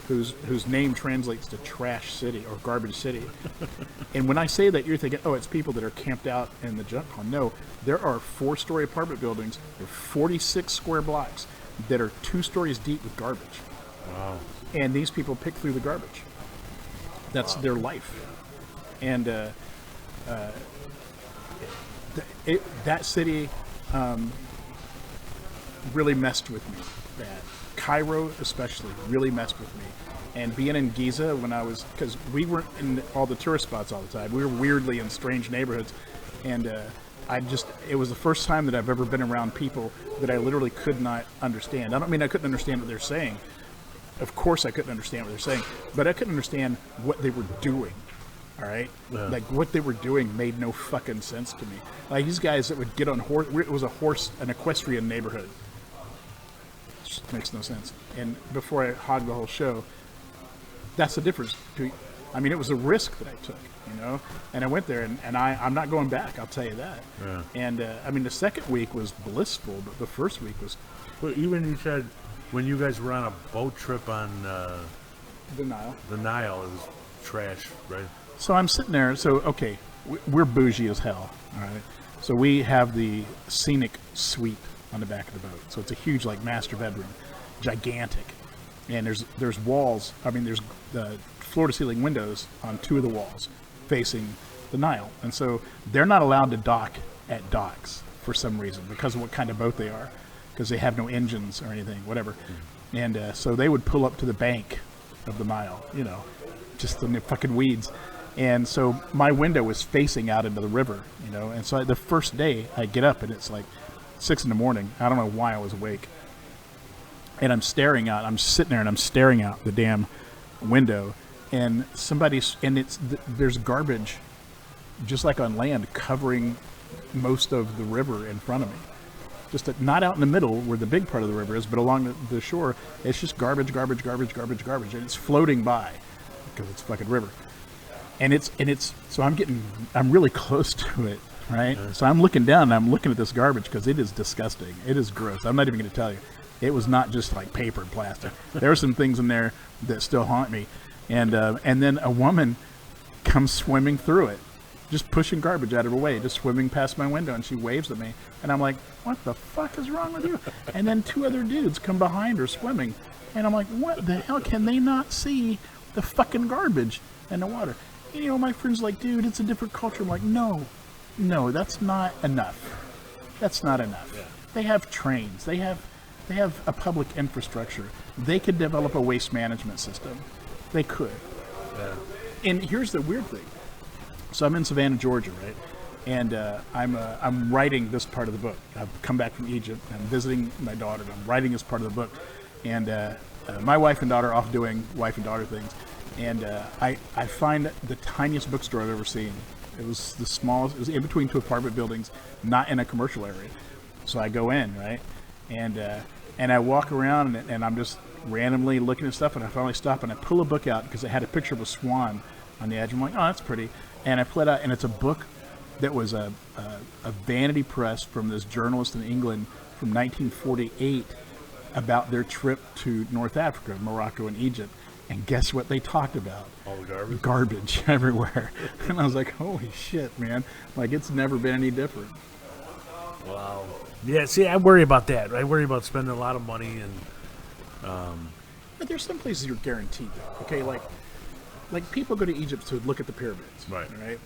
B: whose name translates to Trash City or Garbage City. And when I say that, you're thinking, oh, it's people that are camped out in the junk pile. No, there are 4-story apartment buildings, there are 46 square blocks that are 2 stories deep with garbage.
A: Wow.
B: And these people pick through the garbage. That's their life. And that city really messed with me. That Cairo especially really messed with me. And being in Giza when I was, because we weren't in all the tourist spots all the time. We were weirdly in strange neighborhoods. And it was the first time that I've ever been around people that I literally could not understand. I don't mean I couldn't understand what they're saying. Of course I couldn't understand what they're saying, but I couldn't understand what they were doing. All right?
A: Yeah.
B: Like, what they were doing made no fucking sense to me. Like, these guys that would get on horse, it was an equestrian neighborhood. Just makes no sense. And before I hog the whole show, that's the difference. I mean, it was a risk that I took, and I went there, and I'm not going back, I'll tell you that.
A: Yeah.
B: And, I mean, the second week was blissful, but the first week was
A: Well, even you said when you guys were on a boat trip on
B: the Nile.
A: the Nile, it was trash, right?
B: So I'm sitting there. So, okay, we're bougie as hell, all right? So we have the scenic suite on the back of the boat. So it's a huge, like, master bedroom, gigantic. And there's walls. I mean, there's the floor-to-ceiling windows on 2 of the walls facing the Nile. And so they're not allowed to dock at docks for some reason because of what kind of boat they are, because they have no engines or anything, whatever. And so they would pull up to the bank of the Nile, just in the fucking weeds. And so my window was facing out into the river, And so the first day I get up and it's like 6 in the morning. I don't know why I was awake. And I'm sitting there and I'm staring out the damn window, and there's garbage, just like on land, covering most of the river in front of me. Not out in the middle where the big part of the river is, but along the shore, it's just garbage, and it's floating by because it's a fucking river. And it's so I'm really close to it, right? So I'm looking down and I'm looking at this garbage because it is disgusting. It is gross. I'm not even going to tell you. It was not just like paper and plastic. There are some things in there that still haunt me. And then a woman comes swimming through it, just pushing garbage out of her way, just swimming past my window, and she waves at me. And I'm like, what the fuck is wrong with you? And then 2 other dudes come behind her swimming. And I'm like, what the hell? Can they not see the fucking garbage in the water? And, my friend's like, dude, it's a different culture. I'm like, no, that's not enough. That's not enough. Yeah. They have trains. They have a public infrastructure. They could develop a waste management system. They could. Yeah. And here's the weird thing. So I'm in Savannah, Georgia, right? And I'm writing this part of the book. I've come back from Egypt. I'm visiting my daughter. And I'm writing this part of the book. And my wife and daughter are off doing wife and daughter things. And I find the tiniest bookstore I've ever seen. It was the smallest. It was in between 2 apartment buildings, not in a commercial area. So I go in, right? And I walk around and I'm just randomly looking at stuff, and I finally stop and I pull a book out because it had a picture of a swan on the edge. I'm like, oh, that's pretty. And I pull it out, and it's a book that was a vanity press from this journalist in England from 1948 about their trip to North Africa, Morocco, and Egypt. And guess what they talked about?
A: All the garbage?
B: Garbage everywhere. And I was like, holy shit, man. Like, it's never been any different.
A: Wow. Yeah, see, I worry about that. I worry about spending a lot of money and...
B: But there's some places you're guaranteed that, okay? Like people go to Egypt to look at the pyramids, right?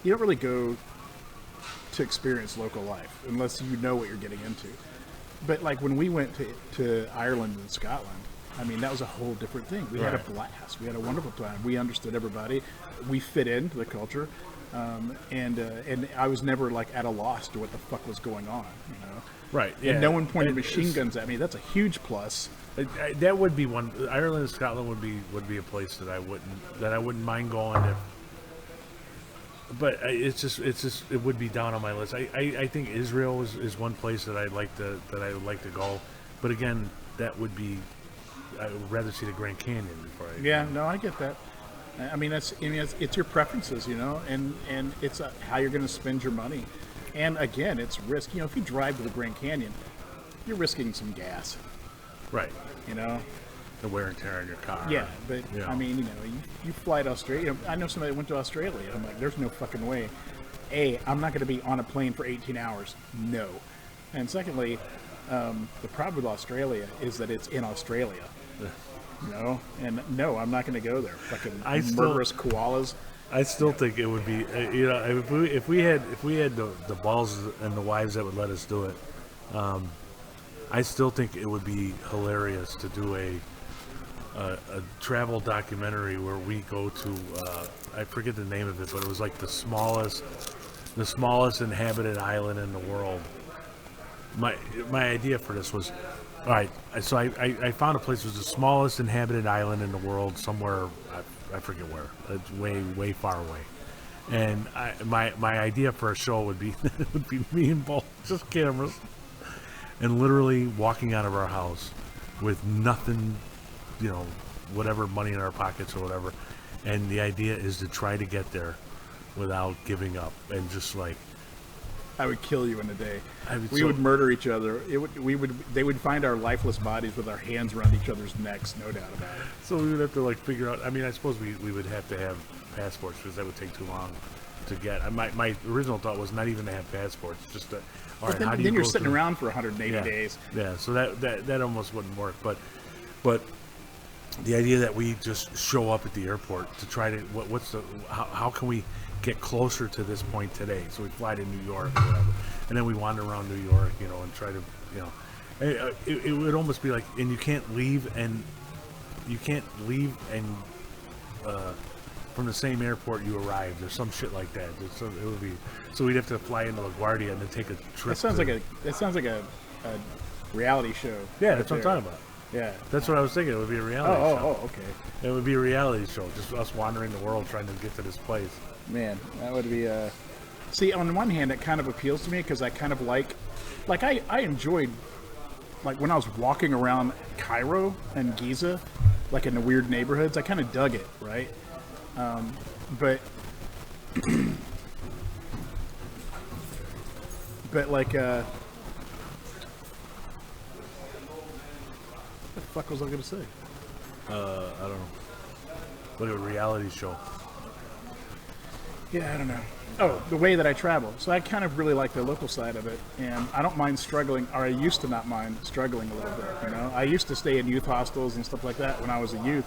B: You don't really go to experience local life unless you know what you're getting into. But like when we went to Ireland and Scotland, I mean, that was a whole different thing. We had a blast. We had a wonderful time. We understood everybody. We fit into the culture. And I was never like at a loss to what the fuck was going on,
A: Right.
B: Yeah. And no one pointed machine guns at me. That's a huge plus.
A: That would be one. Ireland and Scotland would be a place that I wouldn't mind going if. But it would be down on my list. I think Israel is one place that I would like to go, but again, that would be. I would rather see the Grand Canyon before I.
B: Yeah, no, I get that. I mean, it's your preferences, and it's how you're going to spend your money, and again, it's risk. If you drive to the Grand Canyon, you're risking some gas.
A: Right.
B: The
A: wear and tear on your car.
B: Yeah, but I mean, you fly to Australia. I know somebody that went to Australia. I'm like, there's no fucking way. A, I'm not going to be on a plane for 18 hours. No. And secondly, the problem with Australia is that it's in Australia. And no, I'm not going to go there. Fucking murderous koalas.
A: I still think it would be, if we had the balls and the wives that would let us do it. I still think it would be hilarious to do a travel documentary where we go to I forget the name of it, but it was like the smallest inhabited island in the world. My idea for this was, all right, so I found a place that was the smallest inhabited island in the world somewhere, I forget where. It's way far away. And my idea for a show would be me and Paul, just cameras, and literally walking out of our house with nothing, whatever money in our pockets or whatever. And the idea is to try to get there without giving up, and just like,
B: I would kill you in a day. We would murder each other. They would find our lifeless bodies with our hands around each other's necks, no doubt about it.
A: So we would have to figure out. I mean, I suppose we would have to have passports because that would take too long to get. My original thought was not even to have passports, just to. All right, how do you
B: then you're
A: go
B: sitting
A: through?
B: Around for 180 days.
A: Yeah, so that almost wouldn't work. But the idea that we just show up at the airport to try to how can we get closer to this point today? So we fly to New York or whatever, and then we wander around New York, and try to, it would almost be like, and you can't leave from the same airport you arrived or some shit like that. So it would be, so we'd have to fly into LaGuardia and then take a trip.
B: That sounds like a reality show.
A: Yeah, that's what I'm talking about.
B: Yeah,
A: that's what I was thinking. It would be a reality show.
B: Oh, okay.
A: It would be a reality show, just us wandering the world trying to get to this place.
B: Man, that would be See, on one hand, it kind of appeals to me because I kind of like I enjoyed, like when I was walking around Cairo and Giza, like in the weird neighborhoods, I kind of dug it, right? But like, what the fuck was I gonna say?
A: I don't know. Like a reality show.
B: Yeah, I don't know. Oh, the way that I travel. So I kind of really like the local side of it, and I don't mind struggling, or I used to not mind struggling a little bit, you know? I used to stay in youth hostels and stuff like that when I was a youth,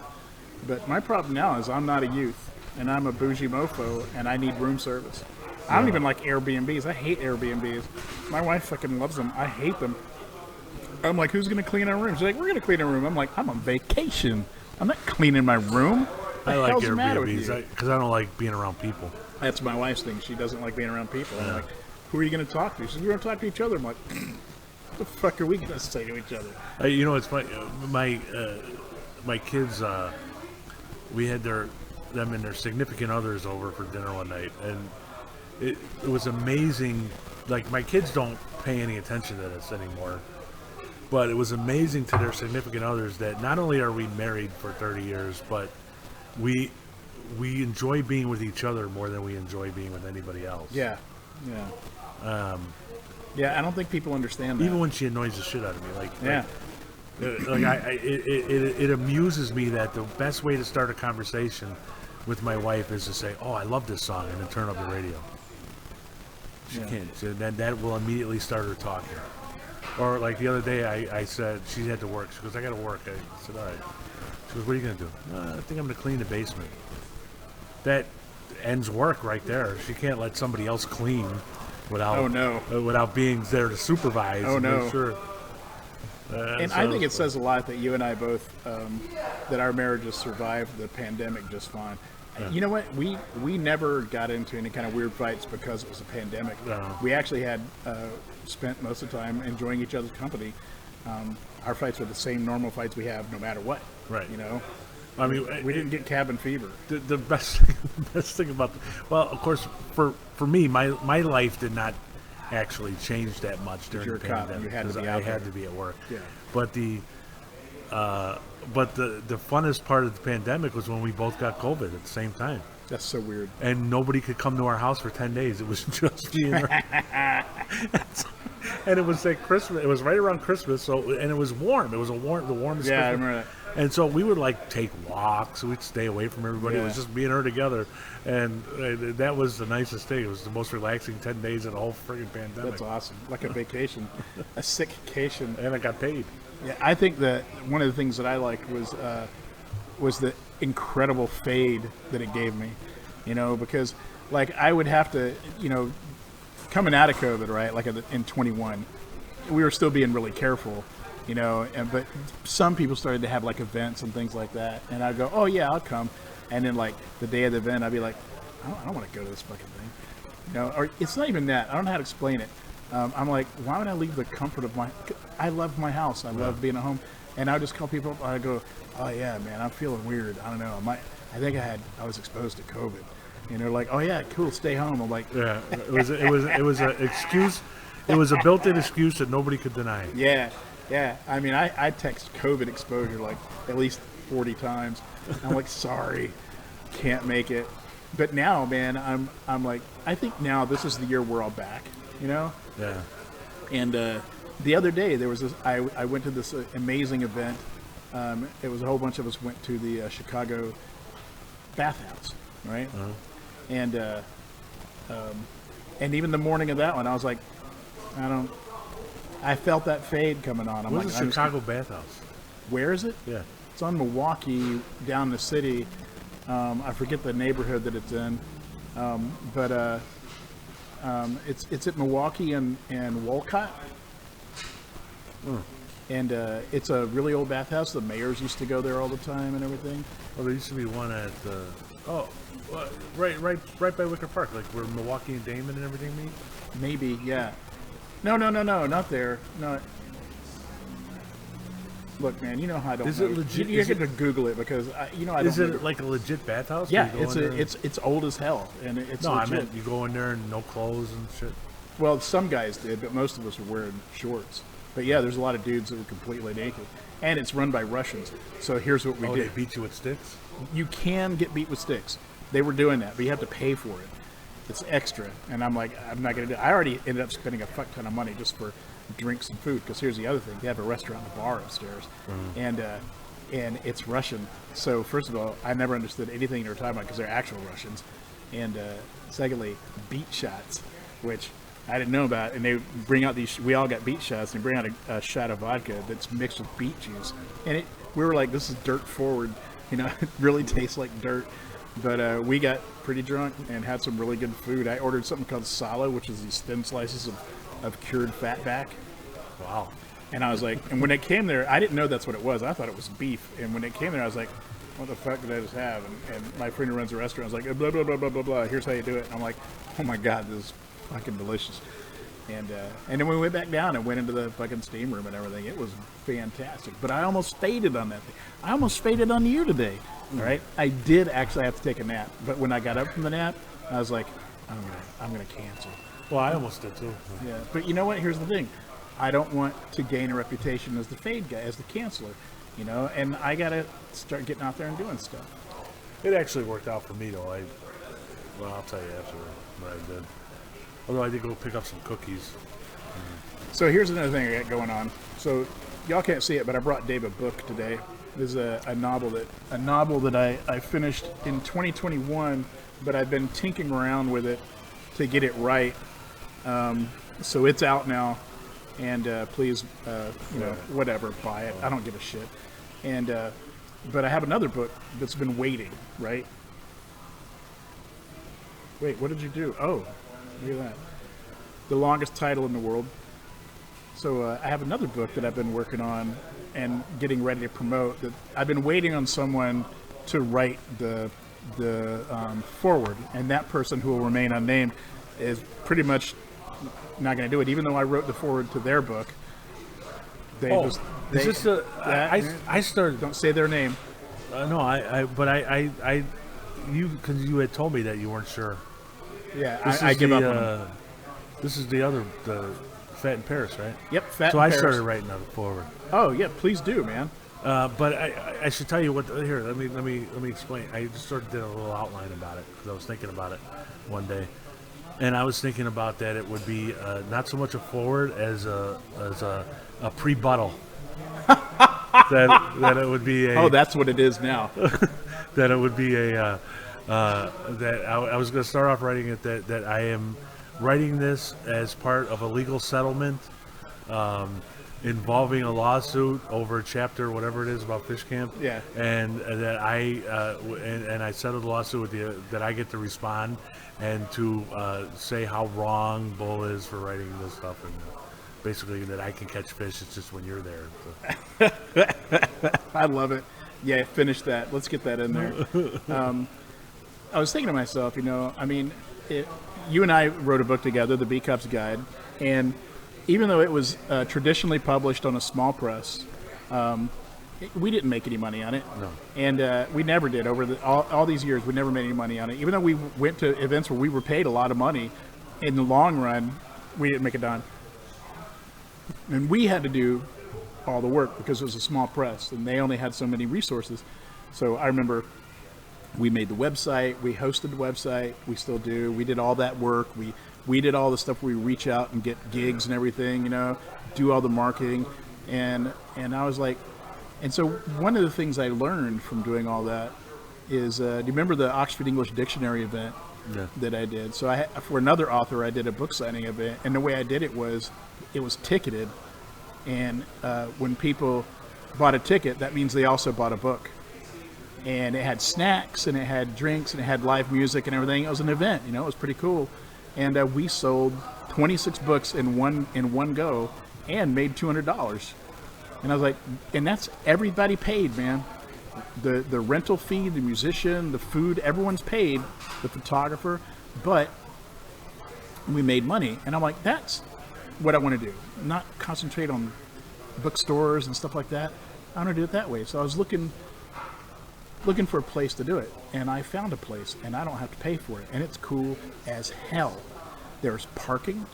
B: but my problem now is I'm not a youth, and I'm a bougie mofo, and I need room service. I don't even like Airbnbs. I hate Airbnbs. My wife fucking loves them. I hate them. I'm like, who's going to clean our room? She's like, we're going to clean our room. I'm like, I'm on vacation. I'm not cleaning my room.
A: I like
B: hell's the matter with
A: Airbnbs
B: you?
A: because I don't like being around people.
B: That's my wife's thing. She doesn't like being around people. I'm like, who are you going to talk to? She says, we're going to talk to each other. I'm like, what the fuck are we going to say to each other?
A: You know, it's funny. My kids. We had them and their significant others over for dinner one night, and it was amazing. Like, my kids don't pay any attention to this anymore, but it was amazing to their significant others that not only are we married for 30 years, but we enjoy being with each other more than we enjoy being with anybody else.
B: Yeah. Yeah, I don't think people understand that.
A: Even when she annoys the shit out of me,
B: Yeah.
A: It amuses me that the best way to start a conversation with my wife is to say, "Oh, I love this song," and then turn up the radio. She can't. So then that will immediately start her talking. Or like the other day, I said she had to work. She goes, "I got to work." I said, "All right." She goes, "What are you gonna do?" I think I'm gonna clean the basement. That ends work right there. She can't let somebody else clean without without being there to supervise.
B: Oh,
A: and
B: no.
A: make sure.
B: And I think it says a lot that you and I both, that our marriages survived the pandemic just fine. You know what? We never got into any kind of weird fights because it was a pandemic.
A: No.
B: We actually had spent most of the time enjoying each other's company. Our fights were the same normal fights we have no matter what.
A: Right.
B: You know?
A: I mean,
B: We didn't get cabin fever.
A: the best thing about well, of course, for me, my life did not actually change that much during
B: You're
A: the
B: a cop,
A: pandemic
B: you had to
A: because
B: be
A: I
B: out
A: had
B: there.
A: to be at work.
B: Yeah.
A: But the funnest part of the pandemic was when we both got COVID at the same time,
B: That's so weird.
A: and nobody could come to our house for 10 days. It was just me and her. And it was like Christmas. It was right around Christmas, so and it was warm. It was the warmest.
B: Yeah, I
A: Christmas.
B: remember that.
A: And so we would like take walks. We'd stay away from everybody. It was
B: Yeah.
A: just me and her together, and that was the nicest thing. It was the most relaxing 10 days of the whole friggin' pandemic.
B: That's awesome. Like a vacation, a sick vacation.
A: And I got paid.
B: Yeah, I think that one of the things that I liked was the incredible fade that it gave me. You know, because like I would have to, you know, coming out of COVID, right? Like in 21, we were still being really careful, you know. But some people started to have like events and things like that, and I'd go, "Oh yeah, I'll come." And then like the day of the event, I'd be like, I don't want to go to this fucking thing, you know. Or it's not even that. I don't know how to explain it. I'm like, why would I leave the comfort of my? I love my house. I love being at home, and I just call people up. I go, "Oh yeah, man, I'm feeling weird. I don't know. I think I was exposed to COVID." And they're like, "Oh yeah, cool. Stay home." I'm like,
A: Yeah, it was an excuse. It was a built-in excuse that nobody could deny.
B: Yeah. I mean, I text COVID exposure like at least 40 times. I'm like, sorry, can't make it. But now, man, I'm like, I think now this is the year we're all back, you know?
A: Yeah.
B: And the other day there was this, I went to this amazing event. It was a whole bunch of us went to the Chicago bathhouse, right?
A: Uh-huh.
B: And even the morning of that one, I was like, I felt that fade coming on. I'm
A: Where's
B: like,
A: the Chicago bathhouse?
B: where is it?
A: Yeah.
B: It's on Milwaukee, down the city. I forget the neighborhood that it's in, but it's at Milwaukee and Wolcott. And it's a really old bathhouse. The mayors used to go there all the time and everything.
A: Well, there used to be one at right by Wicker Park, like where Milwaukee and Damon and everything meet.
B: Maybe, yeah. No, not there. No. Look, man, you know how I don't
A: Is
B: know.
A: it legit?
B: You
A: Is
B: get
A: it-
B: to Google it because I
A: Is
B: don't know.
A: it like a legit bathhouse?
B: Yeah,
A: You go in there and-
B: it's old as hell, and it's
A: No, I
B: legit.
A: meant you go in there and no clothes and shit.
B: Well, some guys did, but most of us were wearing shorts. But yeah, there's a lot of dudes that were completely naked, and it's run by Russians. So here's what we
A: Oh, they
B: did:
A: beat you with sticks?
B: you can get beat with sticks. They were doing that, but you have to pay for it. It's extra, and I'm like, I'm not gonna do it. I already ended up spending a fuck ton of money just for drinks and food. Because here's the other thing: they have a restaurant and a bar upstairs, and it's Russian. So first of all, I never understood anything they were talking about because they're actual Russians, and secondly, beet shots, which I didn't know about. And they bring out these. We all got beet shots, and bring out a shot of vodka that's mixed with beet juice, and we were like, this is dirt forward. You know, it really tastes like dirt. But we got pretty drunk and had some really good food. I ordered something called salo, which is these thin slices of cured fatback.
A: Wow.
B: And I was like, and when it came there, I didn't know that's what it was. I thought it was beef. And when it came there, I was like, what the fuck did I just have? And my friend who runs the restaurant was like, blah, blah, blah, blah, blah, blah. Here's how you do it. And I'm like, oh my God, this is fucking delicious. And then we went back down and went into the fucking steam room and everything. It was fantastic. But I almost faded on that thing. I almost faded on you today. All right. I did actually have to take a nap. But when I got up from the nap, I was like, I'm gonna cancel.
A: Well, I almost did too.
B: Yeah. But you know what? Here's the thing. I don't want to gain a reputation as the fade guy, as the canceler. You know, and I gotta start getting out there and doing stuff.
A: It actually worked out for me though. Well, I'll tell you after what I did. Although I did go pick up some cookies.
B: So here's another thing I got going on. So y'all can't see it, but I brought Dave a book today. There's a novel that I finished in 2021, but I've been tinkering around with it to get it right. So it's out now, and please, whatever, buy it. I don't give a shit. And but I have another book that's been waiting, right? Wait, what did you do? Oh, look at that. The longest title in the world. So I have another book that I've been working on and getting ready to promote. That I've been waiting on someone to write the forward, and that person, who will remain unnamed, is pretty much not going to do it. Even though I wrote the forward to their book, they
A: Is this the? I started.
B: don't say their name.
A: No, because you had told me that you weren't sure.
B: Yeah,
A: This
B: I
A: is
B: give
A: the,
B: up on them.
A: This is the Fat in Paris, right?
B: Yep, Fat
A: So
B: in
A: I
B: Paris.
A: started writing a forward.
B: Oh yeah, please do, man.
A: But I should tell you what. Here, let me explain. I just sort of did a little outline about it because I was thinking about it one day, and I was thinking about that it would be not so much a forward as a pre-buttal. that it would be a.
B: Oh, that's what it is now.
A: That it would be a. That I was going to start off writing it that I am writing this as part of a legal settlement. Involving a lawsuit over chapter whatever it is about Fish Camp,
B: Yeah.
A: and that I settled the lawsuit with that I get to respond and to say how wrong Bull is for writing this stuff, and basically that I can catch fish. It's just when you're there. So.
B: I love it. Yeah, finish that. Let's get that in there. I was thinking to myself, you and I wrote a book together, The B-Cups Guide, and even though it was traditionally published on a small press, we didn't make any money on it.
A: No.
B: And we never did. Over all these years, we never made any money on it. Even though we went to events where we were paid a lot of money, in the long run, we didn't make a dime. And we had to do all the work because it was a small press, and they only had so many resources. So I remember we made the website, we hosted the website, we still do. We did all that work. We did all the stuff where we reach out and get gigs and everything, do all the marketing. And I was like, and so one of the things I learned from doing all that is, do you remember the Oxford English Dictionary event that I did? So for another author, I did a book signing event, and the way I did it was ticketed. And when people bought a ticket, that means they also bought a book. And it had snacks, and it had drinks, and it had live music and everything. It was an event, it was pretty cool. And we sold 26 books in one go and made $200. And I was like, and that's everybody paid, man. The rental fee, the musician, the food, everyone's paid, the photographer, but we made money. And I'm like, that's what I want to do. Not concentrate on bookstores and stuff like that. I want to do it that way. So I was looking for a place to do it, and I found a place, and I don't have to pay for it, and it's cool as hell. There's parking,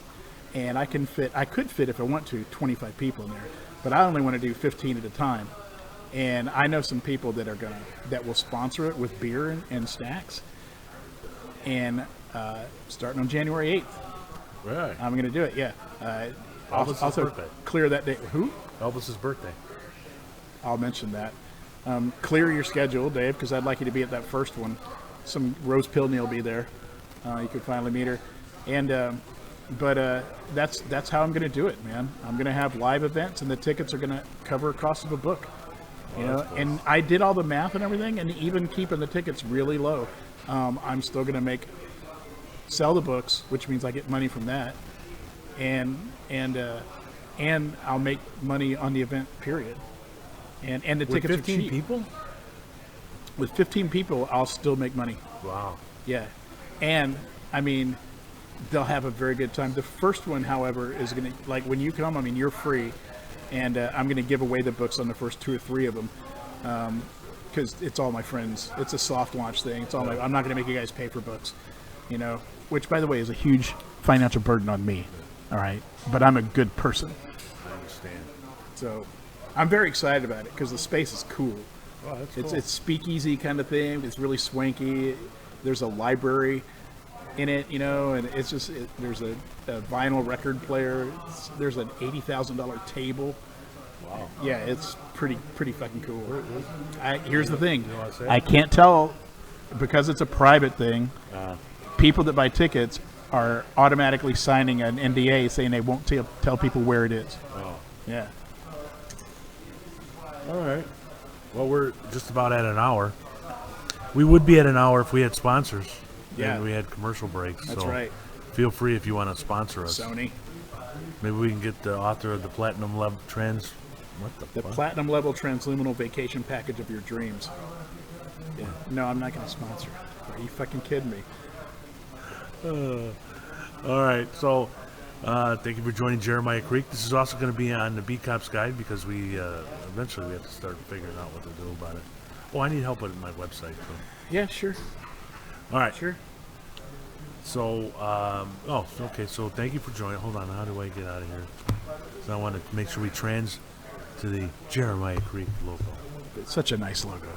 B: and I could fit, if I want to, 25 people in there, but I only want to do 15 at a time. And I know some people that will sponsor it with beer and snacks. And starting on January 8th,
A: Right.
B: I'm going to do it. Yeah.
A: Elvis's
B: Also
A: birthday.
B: clear that day. Who?
A: Elvis's birthday.
B: I'll mention that. Clear your schedule, Dave, because I'd like you to be at that first one. Some Rose Pilney will be there. You can finally meet her. And but that's how I'm going to do it, man. I'm going to have live events, and the tickets are going to cover a cost of a book. You know,
A: cool.
B: and I did all the math and everything, and even keeping the tickets really low, I'm still going to sell the books, which means I get money from that, and I'll make money on the event. Period. And the
A: With
B: tickets
A: 15
B: are cheap.
A: people?
B: With 15 people, I'll still make money.
A: Wow.
B: Yeah, and I mean, they'll have a very good time. The first one, however, is going to, like, when you come, I mean, you're free. And I'm going to give away the books on the first 2 or 3 of them because it's all my friends. It's a soft launch thing. It's all I'm not going to make you guys pay for books, you know, which, by the way, is a huge financial burden on me. All right. But I'm a good person.
A: I understand.
B: So I'm very excited about it because the space is cool.
A: Oh, that's
B: It's
A: cool.
B: it's speakeasy kind of thing. It's really swanky. There's a library in it, you know, and it's just there's a vinyl record player. There's an $80,000 table.
A: Wow.
B: Yeah, it's pretty fucking cool. Here's the thing,
A: know what I say?
B: I can't tell because it's a private thing. People that buy tickets are automatically signing an NDA saying they won't tell people where it is.
A: Oh.
B: Yeah.
A: All right. Well, we're just about at an hour. We would be at an hour if we had sponsors.
B: Yeah.
A: And we had commercial breaks.
B: That's
A: so
B: right.
A: Feel free if you want to sponsor us.
B: Sony.
A: Maybe we can get the author of the Platinum Level Trans. What the
B: The
A: fuck?
B: platinum level transluminal vacation package of your dreams. Yeah. No, I'm not going to sponsor it. Are you fucking kidding me?
A: All right. So, thank you for joining Jeremiah Creek. This is also going to be on the Beat Cops Guide because we eventually we have to start figuring out what to do about it. Oh, I need help with my website. So.
B: Yeah, sure.
A: All right.
B: Sure.
A: So, okay. So, thank you for joining. Hold on. How do I get out of here? So, I want to make sure we trans to the Jeremiah Creek logo.
B: It's such a nice logo.